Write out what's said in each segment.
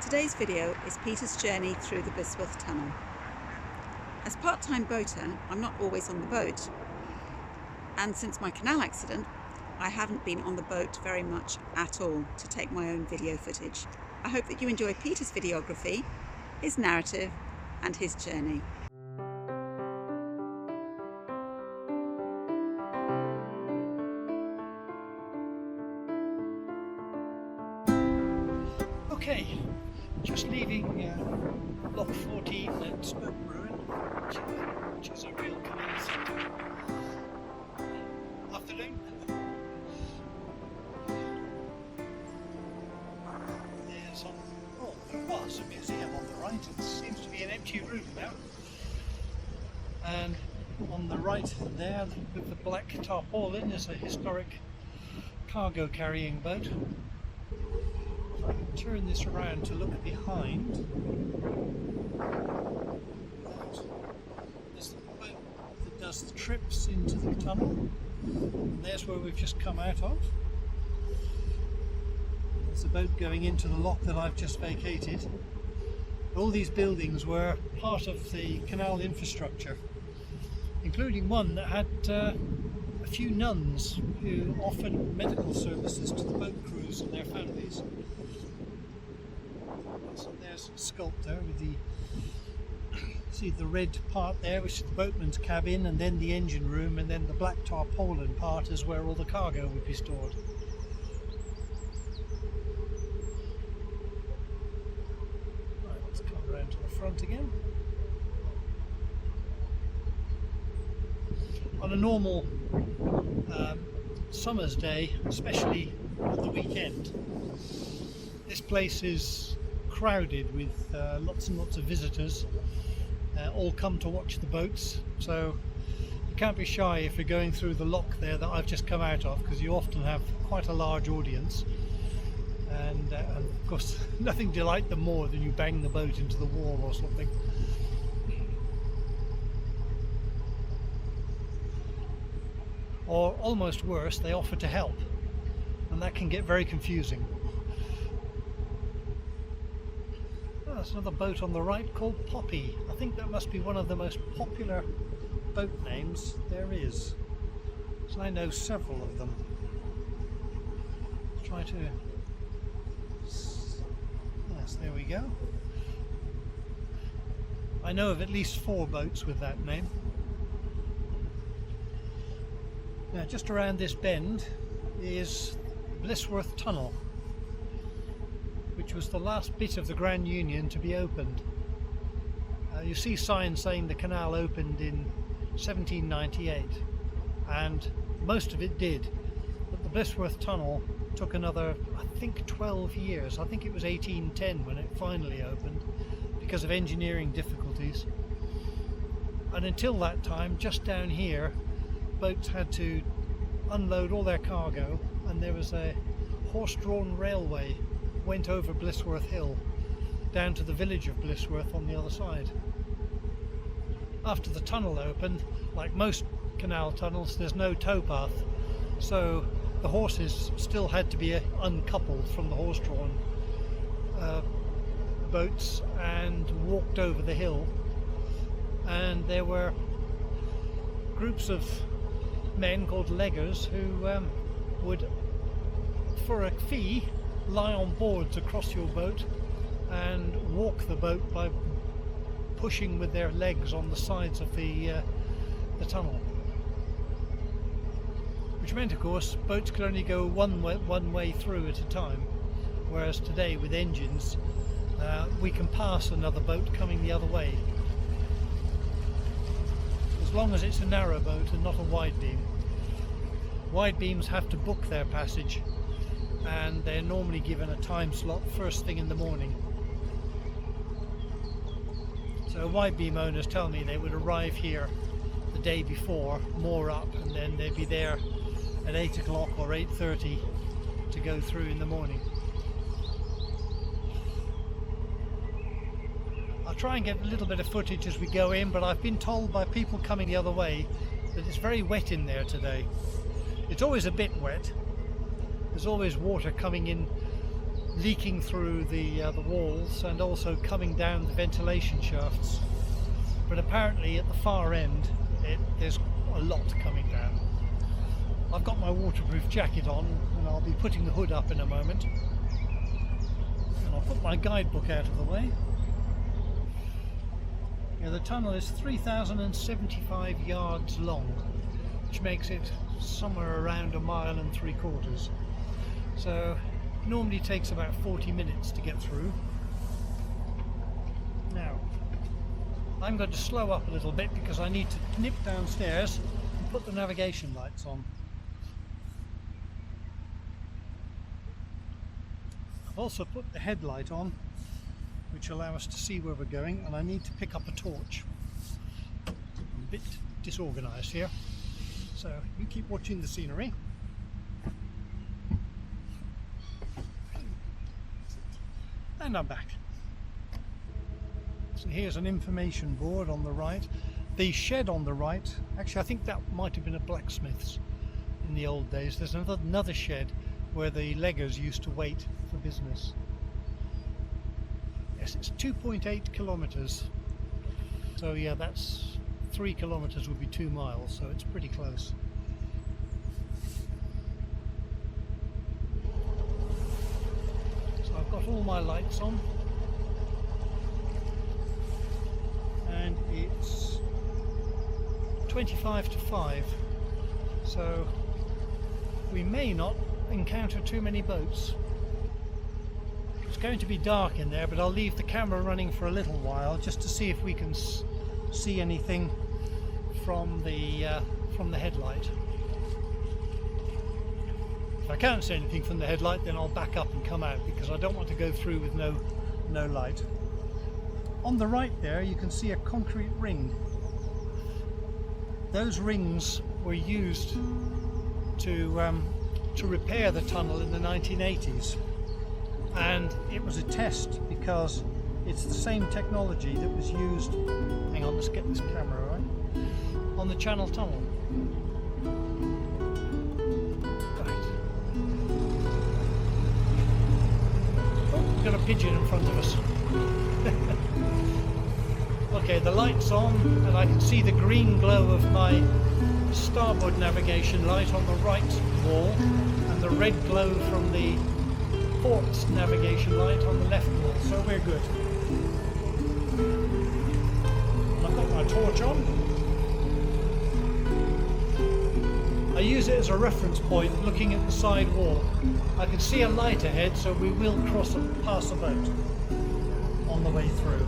Today's video is Peter's journey through the Blisworth Tunnel. As part-time boater, I'm not always on the boat, and since my canal accident, I haven't been on the boat very much at all to take my own video footage. I hope that you enjoy Peter's videography, his narrative and his journey. Okay, just leaving Lock 14 at Spoke Ruin, which is a real canal centre. Afternoon. There's there was a museum on the right. It seems to be an empty room now. And on the right there, with the black tarpaulin, is a historic cargo carrying boat. Turn this around to look behind. There's the boat that does the trips into the tunnel. And there's where we've just come out of. There's the boat going into the lock that I've just vacated. All these buildings were part of the canal infrastructure, including one that had a few nuns who offered medical services to the boat crews and their families. So there's a sculptor with see the red part there, which is the boatman's cabin, and then the engine room, and then the black tarpaulin part is where all the cargo would be stored. Right, let's come around to the front again. On a normal summer's day, especially at the weekend, this place is crowded with lots and lots of visitors, all come to watch the boats, so you can't be shy if you're going through the lock there that I've just come out of, because you often have quite a large audience, and of course nothing delight them more than you bang the boat into the wall or something. Or almost worse, they offer to help, and that can get very confusing. There's another boat on the right called Poppy. I think that must be one of the most popular boat names there is. So I know several of them. Try to... Yes, there we go. I know of at least 4 boats with that name. Now just around this bend is Blisworth Tunnel, which was the last bit of the Grand Union to be opened. You see signs saying the canal opened in 1798, and most of it did, but the Blisworth Tunnel took another, I think, 12 years. I think it was 1810 when it finally opened, because of engineering difficulties. And until that time, just down here, boats had to unload all their cargo, and there was a horse-drawn railway went over Blisworth Hill down to the village of Blisworth on the other side. After the tunnel opened, like most canal tunnels, there's no towpath, so the horses still had to be uncoupled from the horse-drawn boats and walked over the hill, and there were groups of men called leggers who would, for a fee, lie on boards across your boat and walk the boat by pushing with their legs on the sides of the tunnel. Which meant, of course, boats could only go one way through at a time, whereas today with engines we can pass another boat coming the other way, as long as it's a narrow boat and not a wide beam. Wide beams have to book their passage, and they're normally given a time slot first thing in the morning. So wide beam owners tell me they would arrive here the day before, moor up, and then they'd be there at 8 o'clock or 8:30 to go through in the morning. I'll try and get a little bit of footage as we go in, but I've been told by people coming the other way that it's very wet in there today. It's always a bit wet. There's always water coming in leaking through the walls and also coming down the ventilation shafts. But apparently at the far end there's a lot coming down. I've got my waterproof jacket on and I'll be putting the hood up in a moment. And I'll put my guidebook out of the way. Yeah, the tunnel is 3,075 yards long, which makes it somewhere around 1.75 miles. So normally takes about 40 minutes to get through. Now, I'm going to slow up a little bit because I need to nip downstairs and put the navigation lights on. I've also put the headlight on, which allow us to see where we're going, and I need to pick up a torch. I'm a bit disorganized here, so you keep watching the scenery. And I'm back. So here's an information board on the right. The shed on the right, actually I think that might have been a blacksmith's in the old days. There's another shed where the leggers used to wait for business. Yes, it's 2.8 kilometers. So yeah, that's 3 kilometers would be 2 miles, so it's pretty close. So I've got all my lights on. And it's 25 to 5. So we may not encounter too many boats. It's going to be dark in there, but I'll leave the camera running for a little while just to see if we can see anything from the headlight. If I can't see anything from the headlight, then I'll back up and come out because I don't want to go through with no light. On the right there you can see a concrete ring. Those rings were used to repair the tunnel in the 1980s, and it was a test because it's the same technology that was used, hang on, let's get this camera right, on the Channel Tunnel. Right. Oh, we've got a pigeon in front of us. Okay, the light's on and I can see the green glow of my starboard navigation light on the right wall and the red glow from the port navigation light on the left wall, so we're good. And I've got my torch on. I use it as a reference point looking at the side wall. I can see a light ahead, so we will pass a boat on the way through.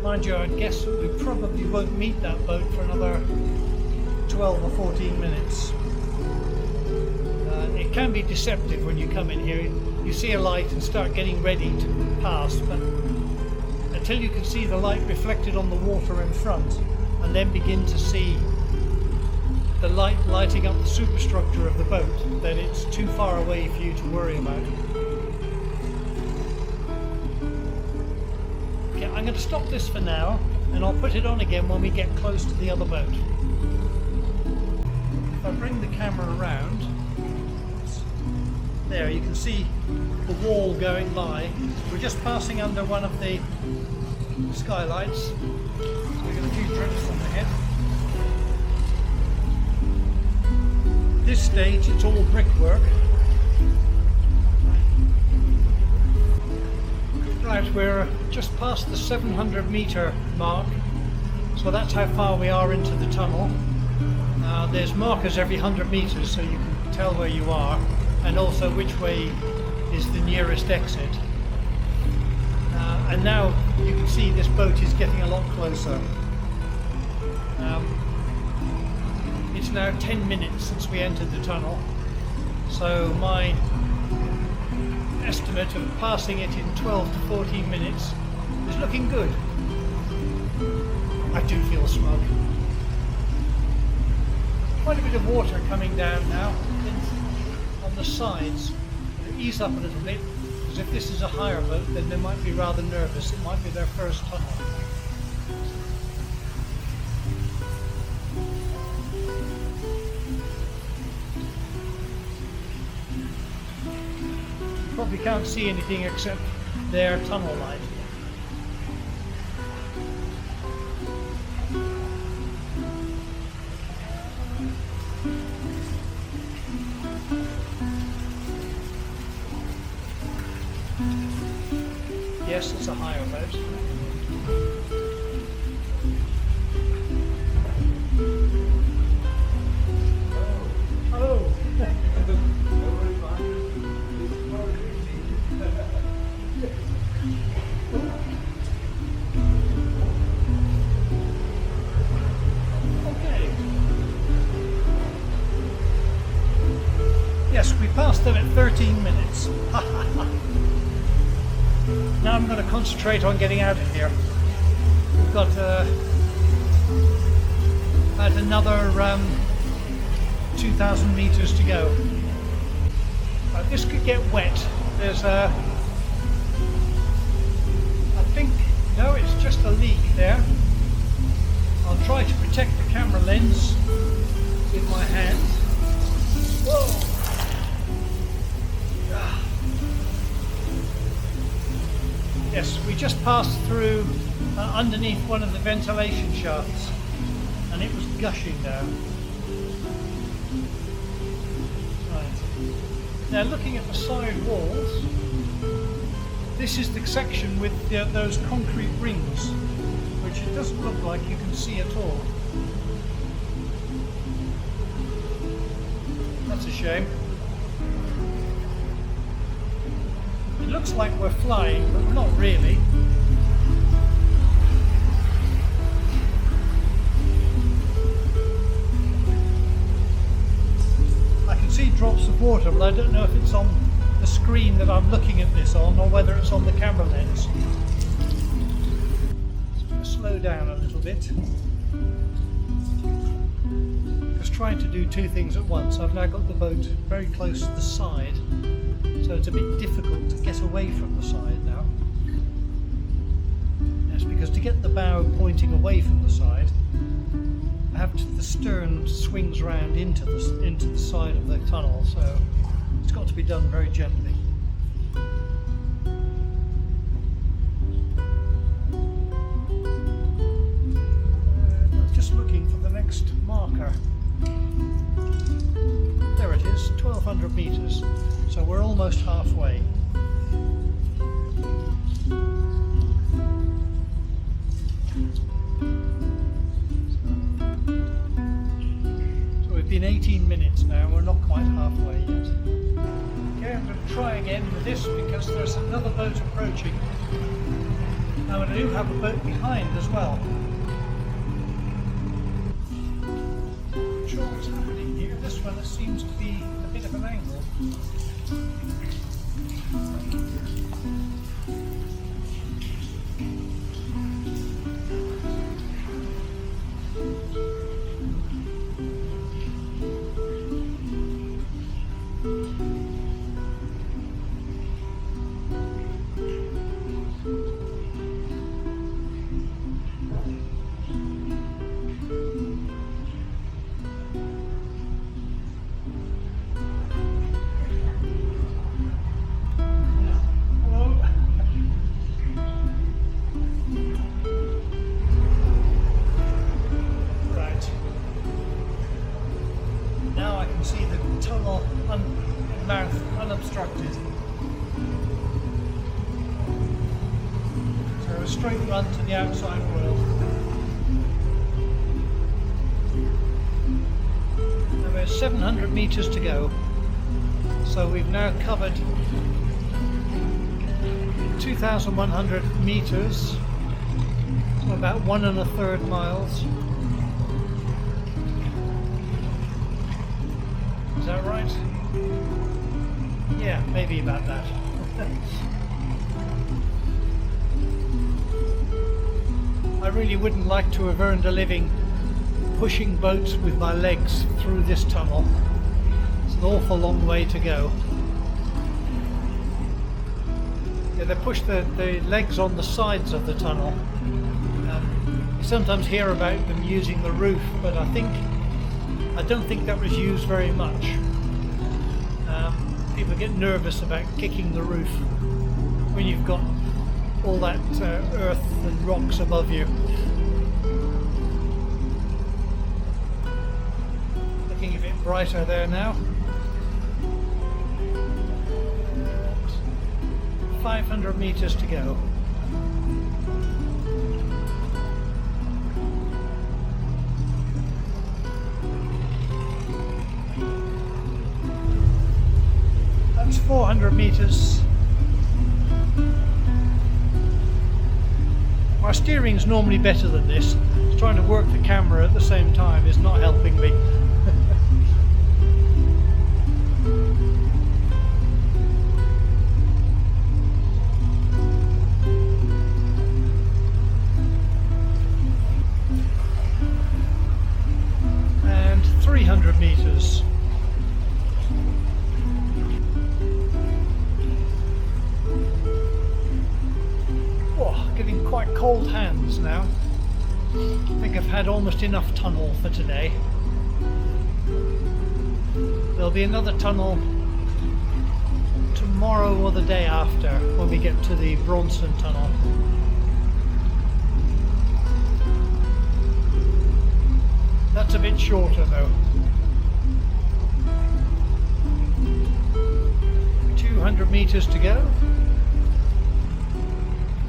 Mind you, I guess we probably won't meet that boat for another 12 or 14 minutes. It can be deceptive when you come in here. You see a light and start getting ready to pass, but until you can see the light reflected on the water in front and then begin to see the light lighting up the superstructure of the boat, then it's too far away for you to worry about. I'm going to stop this for now and I'll put it on again when we get close to the other boat. If I bring the camera around, there you can see the wall going by. We're just passing under one of the skylights. We got a few drips on the head. This stage it's all brickwork. Right, we're just past the 700 metre mark, so that's how far we are into the tunnel. There's markers every 100 metres so you can tell where you are and also which way is the nearest exit. And now you can see this boat is getting a lot closer. It's now 10 minutes since we entered the tunnel, so my estimate of passing it in 12 to 14 minutes is looking good. I do feel smug. Quite a bit of water coming down now on the sides. It'll ease up a little bit because if this is a higher boat then they might be rather nervous. It might be their first tunnel. probably can't see anything except their tunnel light. Yes, it's a hire boat. Oh! Okay. Yes, we passed them at 13 minutes. Now I'm going to concentrate on getting out of here. We've got about another 2,000 meters to go. This could get wet. There's I think, no, it's just a leak there. I'll try to protect the camera lens with my hand. Whoa! Yes, we just passed through underneath one of the ventilation shafts and it was gushing down. Right. Now looking at the side walls, this is the section with those concrete rings, which it doesn't look like you can see at all. That's a shame. It looks like we're flying, but we're not really. I can see drops of water, but I don't know if it's on the screen that I'm looking at this on or whether it's on the camera lens. Just going to slow down a little bit. Just trying to do two things at once. I've now got the boat very close to the side. So it's a bit difficult to get away from the side now. Yes, because to get the bow pointing away from the side, the stern swings round into the side of the tunnel, so it's got to be done very gently. I'm just looking for the next marker. There it is, 1,200 meters. So we're almost halfway. So we've been 18 minutes now, we're not quite halfway yet. Okay, I'm going to try again with this because there's another boat approaching. Now I do have a boat behind as well. I'm not sure what's happening here. This one seems to be a bit of an angle. Mouth unobstructed. So a straight run to the outside world. Now there's 700 meters to go. So we've now covered 2,100 meters, so about 1 1/3 miles. Is that right? Yeah, maybe about that. I really wouldn't like to have earned a living pushing boats with my legs through this tunnel. It's an awful long way to go. Yeah, they push the legs on the sides of the tunnel. You sometimes hear about them using the roof, but I don't think that was used very much. People get nervous about kicking the roof when you've got all that earth and rocks above you. Looking a bit brighter there now. 500 meters to go. That's 400 meters. My steering's normally better than this. Just trying to work the camera at the same time is not helping me. And 300 meters. Getting quite cold hands now. I think I've had almost enough tunnel for today. There'll be another tunnel tomorrow or the day after when we get to the Blisworth Tunnel. That's a bit shorter though. 200 meters to go.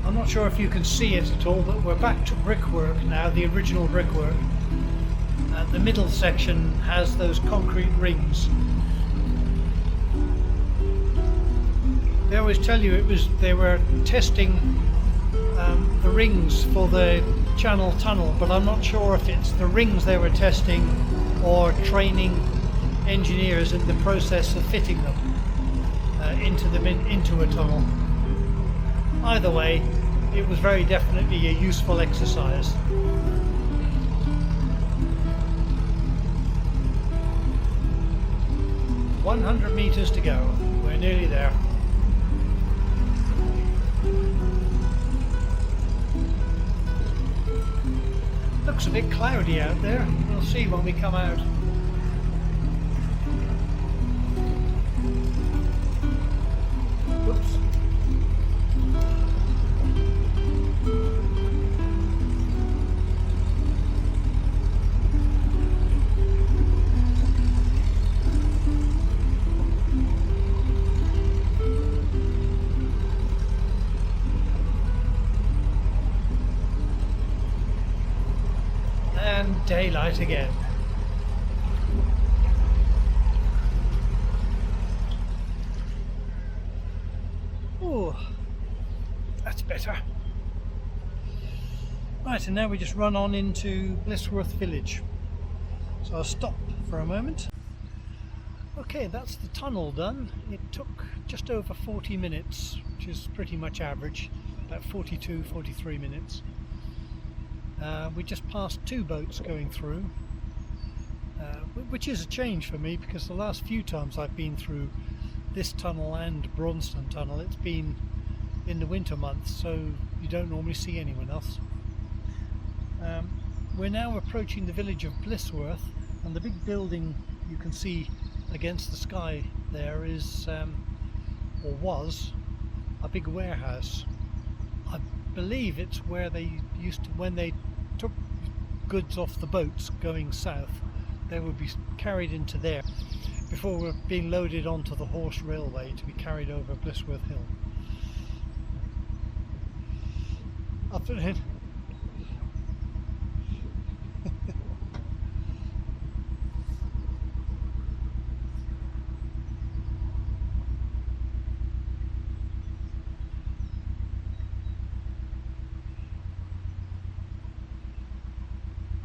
I'm not sure if you can see it at all, but we're back to brickwork now, the original brickwork. The middle section has those concrete rings. They always tell you they were testing the rings for the Channel Tunnel, but I'm not sure if it's the rings they were testing or training engineers in the process of fitting them into a tunnel. Either way, it was very definitely a useful exercise. "100 meters to go. We're nearly there." Looks a bit cloudy out there. We'll see when we come out. Whoops. Daylight again. Oh, that's better. Right, and now we just run on into Blisworth village. So I'll stop for a moment. Okay, that's the tunnel done. It took just over 40 minutes, which is pretty much average, about 42, 43 minutes. We just passed 2 boats going through, which is a change for me because the last few times I've been through this tunnel and Blisworth Tunnel, it's been in the winter months, so you don't normally see anyone else. We're now approaching the village of Blisworth, and the big building you can see against the sky there is, or was, a big warehouse. I believe it's where they used to, when they took goods off the boats going south, they would be carried into there before we're being loaded onto the horse railway to be carried over Blisworth Hill. Up and in.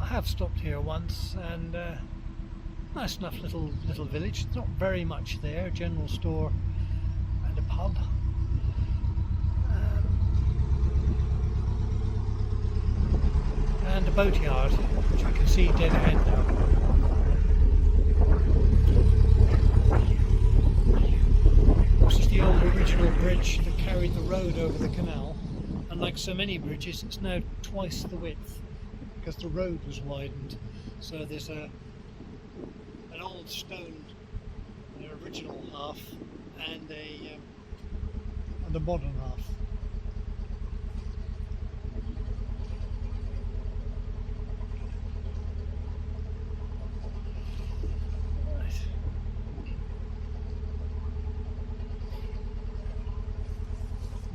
I have stopped here once, and nice enough little village. There's not very much there. General store and a pub. And a boatyard, which I can see dead ahead now. This is the old original bridge that carried the road over the canal, and like so many bridges, it's now twice the width because the road was widened. So there's an old stone, the original half, and the modern half.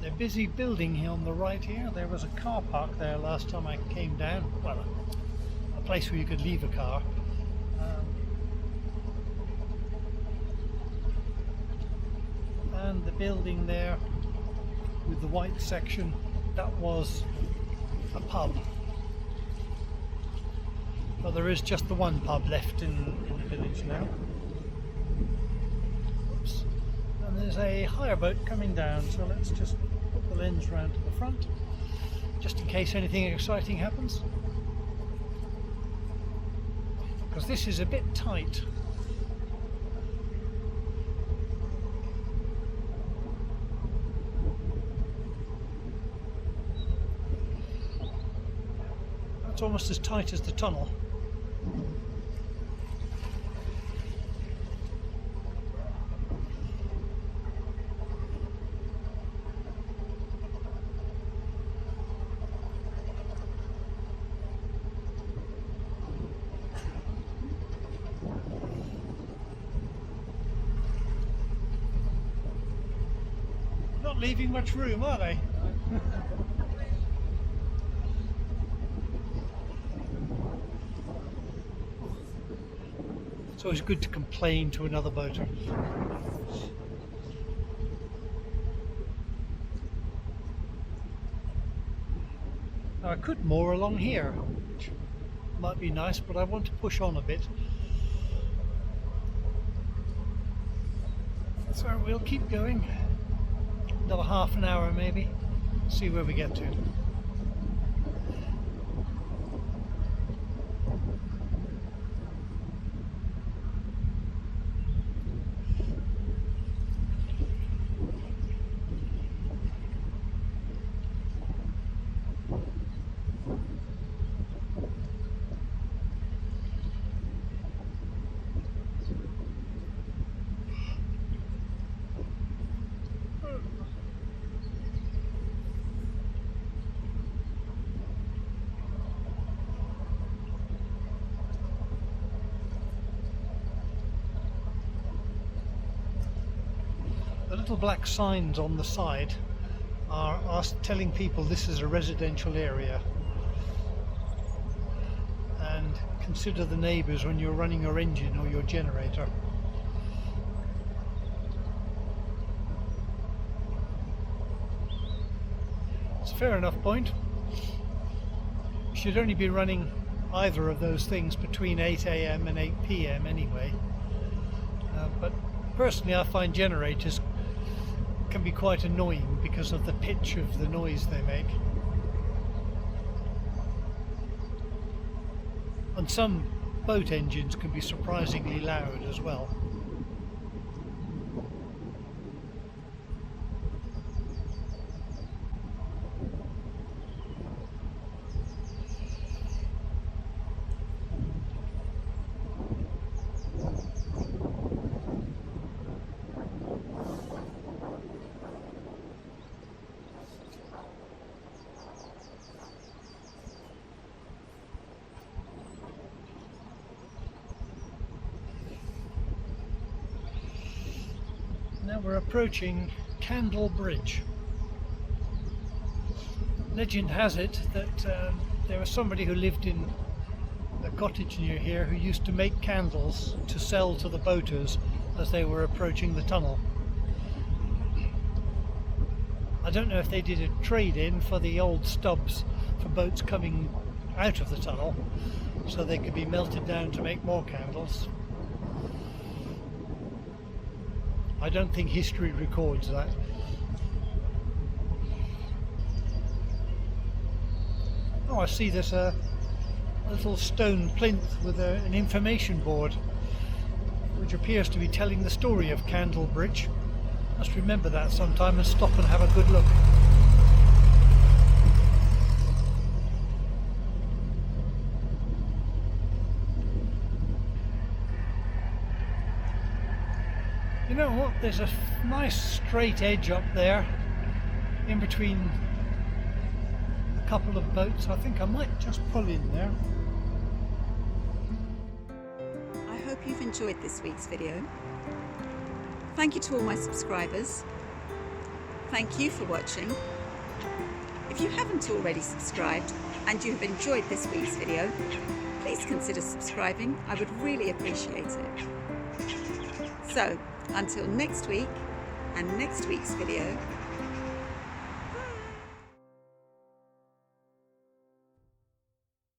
They're busy building here on the right here. There was a car park there last time I came down. Well, a place where you could leave a car. And the building there with the white section, that was a pub. But there is just the one pub left in the village now. Oops. And there's a hire boat coming down, so let's just put the lens round to the front, just in case anything exciting happens. Because this is a bit tight. That's almost as tight as the tunnel. Not leaving much room, are they? It's always good to complain to another boater. Now I could moor along here, which might be nice, but I want to push on a bit. So we'll keep going. Another half an hour maybe. See where we get to. The little black signs on the side are telling people this is a residential area, and consider the neighbours when you're running your engine or your generator. It's a fair enough point. You should only be running either of those things between 8 AM and 8 PM anyway, but personally I find generators can be quite annoying because of the pitch of the noise they make. And some boat engines can be surprisingly loud as well. Now we're approaching Candle Bridge. Legend has it that there was somebody who lived in a cottage near here who used to make candles to sell to the boaters as they were approaching the tunnel. I don't know if they did a trade-in for the old stubs for boats coming out of the tunnel so they could be melted down to make more candles. I don't think history records that. Oh, I see there's a little stone plinth with an information board which appears to be telling the story of Candle Bridge. Must remember that sometime and stop and have a good look. You know what, there's a nice straight edge up there in between a couple of boats. I think I might just pull in there. I hope you've enjoyed this week's video. Thank you to all my subscribers. Thank you for watching. If you haven't already subscribed and you have enjoyed this week's video, please consider subscribing. I would really appreciate it. So, until next week and next week's video,